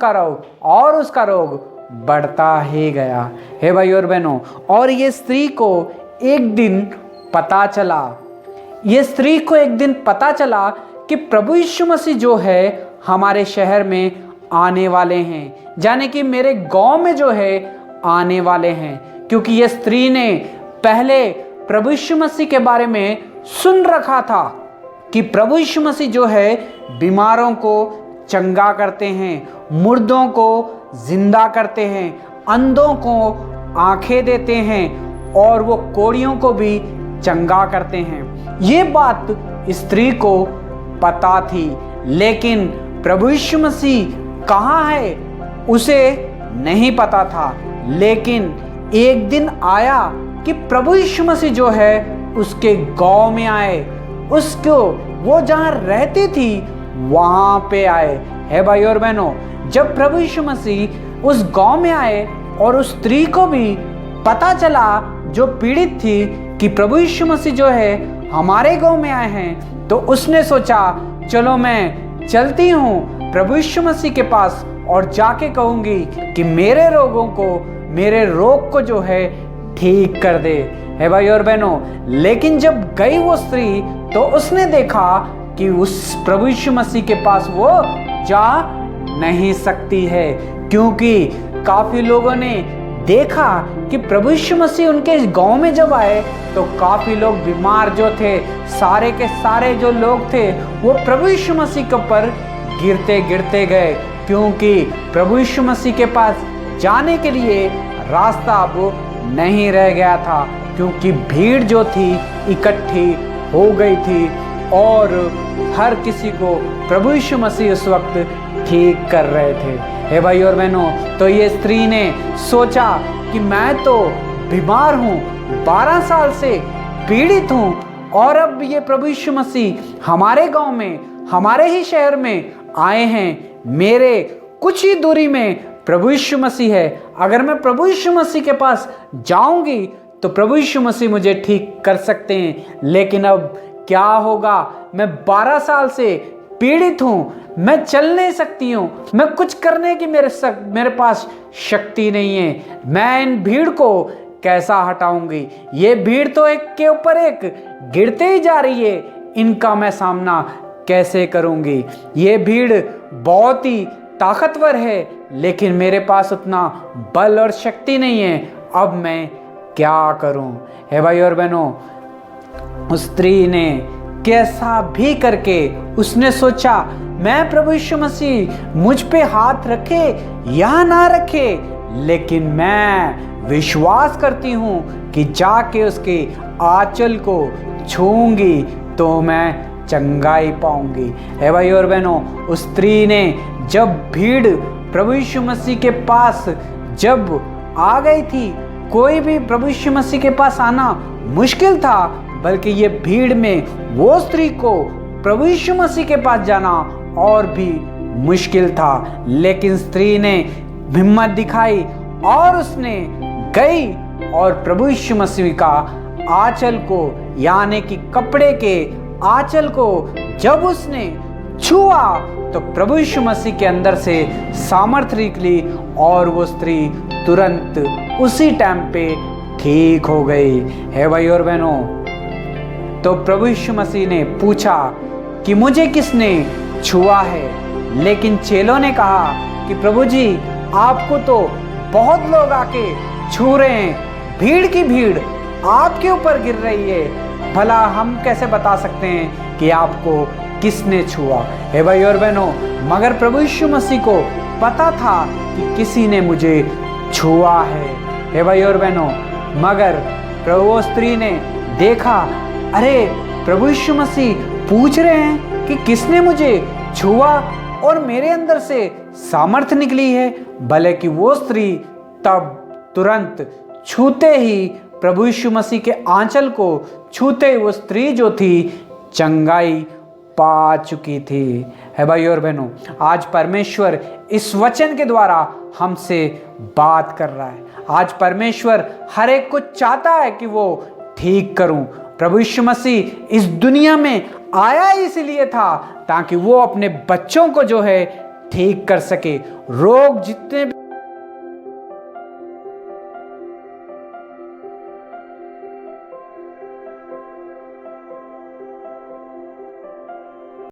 उसका रोग बढ़ता ही गया। हे भाई और बहनों, और ये स्त्री को एक दिन पता चला कि प्रभु यीशु मसीह जो है हमारे शहर में आने वाले हैं, यानी कि मेरे गांव में जो है आने वाले हैं। क्योंकि ये स्त्री ने पहले प्रभु यीशु मसीह के बारे में सुन रखा था कि प्रभु यीशु मसीह जो है बीमारों को चंगा करते हैं, मुर्दों को जिंदा करते हैं, अंधों को आंखें देते हैं और वो कोढ़ियों को भी चंगा करते हैं। ये बात स्त्री को पता थी, लेकिन प्रभु यीशु मसीह कहाँ है उसे नहीं पता था। लेकिन एक दिन आया कि प्रभु यीशु मसीह जो है उसके गांव में आए, उसको वो जहां रहती थी वहां पे आए। है भाई और बहनों, जब प्रभु यीशु मसीह उस गांव में आए और उस स्त्री को भी पता चला जो पीड़ित थी कि प्रभु यीशु मसीह जो है हमारे गांव में आए हैं, तो उसने सोचा चलो मैं चलती हूँ प्रभु यीशु मसीह के पास और जाके कहूंगी कि मेरे रोग को जो है ठीक कर दे। है भाई और बहनों, लेकिन जब गई वो स्त्री तो उसने देखा कि उस प्रभु यीशु मसीह के पास वो जा नहीं सकती है, क्योंकि काफी लोगों ने देखा कि प्रभु यीशु मसीह उनके गांव में जब आए तो काफी लोग बीमार जो थे, सारे के सारे जो लोग थे वो प्रभु यीशु मसीह के ऊपर गिरते गिरते गए, क्योंकि प्रभु यीशु मसीह के पास जाने के लिए रास्ता अब नहीं रह गया था, क्योंकि भीड़ जो थी इकट्ठी हो गई थी और हर किसी को प्रभु यीशु मसीह उस वक्त ठीक कर रहे थे। हे भाई और बहनों, तो ये स्त्री ने सोचा कि मैं तो बीमार हूँ, 12 साल से पीड़ित हूँ और अब ये प्रभु यीशु मसीह हमारे गांव में, हमारे ही शहर में आए हैं, मेरे कुछ ही दूरी में प्रभु यीशु मसीह है, अगर मैं प्रभु यीशु मसीह के पास जाऊंगी तो प्रभु यीशु मसीह मुझे ठीक कर सकते हैं। लेकिन अब क्या होगा, मैं 12 साल से पीड़ित हूँ, मैं चल नहीं सकती हूँ, मैं कुछ करने की मेरे पास शक्ति नहीं है, मैं इन भीड़ को कैसा हटाऊंगी, ये भीड़ तो एक के ऊपर एक गिरते ही जा रही है, इनका मैं सामना कैसे करूंगी। ये भीड़ बहुत ही ताकतवर है, लेकिन मेरे पास उतना बल और शक्ति नहीं है, अब मैं क्या करूं। हे भाई और बहनों, उस स्त्री ने कैसा भी करके उसने सोचा मैं प्रभु यीशु मसीह मुझ पे हाथ रखे या ना रखे, लेकिन मैं विश्वास करती हूँ कि जाके उसके आंचल को छूंगी तो मैं चंगाई पाऊंगी। हे भाई और बहनों, उस स्त्री ने जब भीड़ प्रभु यीशु मसीह के पास जब आ गई थी, कोई भी प्रभु यीशु मसीह के पास आना मुश्किल था, बल्कि ये भीड़ में वो स्त्री को प्रभु यीशु मसीह के पास जाना और भी मुश्किल था। लेकिन स्त्री ने हिम्मत दिखाई और उसने गई और प्रभु यीशु मसीह का आंचल को, यानी कि कपड़े के आंचल को जब उसने छुआ तो प्रभु यीशु मसीह के अंदर से सामर्थ्य निकली और वो स्त्री तुरंत उसी टाइम पे ठीक हो गई। है भाई और बहनों, तो प्रभु यीशु मसीह ने पूछा कि मुझे किसने छुआ है, लेकिन चेलों ने कहा कि प्रभु जी आपको तो बहुत लोग आके छू रहे हैं, भीड़ की भीड़ आपके ऊपर गिर रही है, भला हम कैसे बता सकते हैं कि आपको किसने छुआ। हे भाई और बहनों, मगर प्रभु यीशु मसीह को पता था कि किसी ने मुझे छुआ है। हे भाई और बहनों, मगर प्रभु स्त्री ने देखा, अरे प्रभु यीशु मसीह पूछ रहे हैं कि किसने मुझे छुआ और मेरे अंदर से सामर्थ्य निकली है, भले कि वो स्त्री तब तुरंत छूते ही प्रभु यीशु मसीह के आंचल को छूते ही वो स्त्री जो थी चंगाई पा चुकी थी। है भाई और बहनों, आज परमेश्वर इस वचन के द्वारा हमसे बात कर रहा है। आज परमेश्वर हर एक को चाहता है कि वो ठीक करूं। प्रभु यीशु मसीह इस दुनिया में आया इसलिए था ताकि वो अपने बच्चों को जो है ठीक कर सके। रोग जितने भी